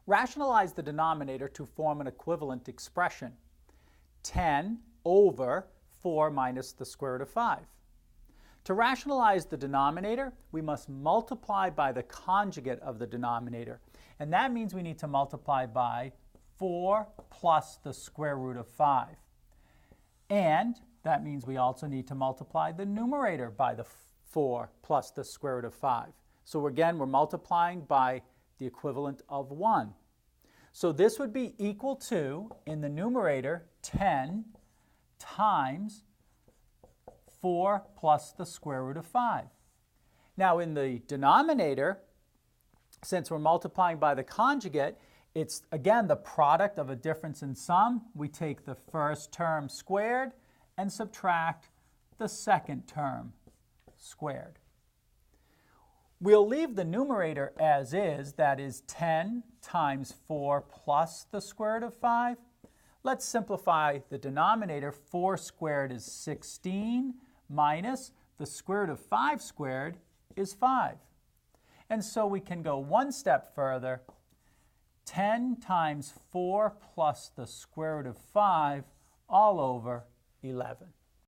Rationalize the denominator to form an equivalent expression. 10 over 4 minus the square root of 5. To rationalize the denominator, we must multiply by the conjugate of the denominator. And that means we need to multiply by 4 plus the square root of 5. And that means we also need to multiply the numerator by the 4 plus the square root of 5. So again, we're multiplying by the equivalent of 1. So this would be equal to, in the numerator, 10 times 4 plus the square root of 5. Now in the denominator, since we're multiplying by the conjugate, it's again the product of a difference in sum. We take the first term squared and subtract the second term squared. We'll leave the numerator as is, that is 10 times 4 plus the square root of 5. Let's simplify the denominator. 4 squared is 16 minus the square root of 5 squared is 5. And so we can go one step further. 10 times 4 plus the square root of 5 all over 11.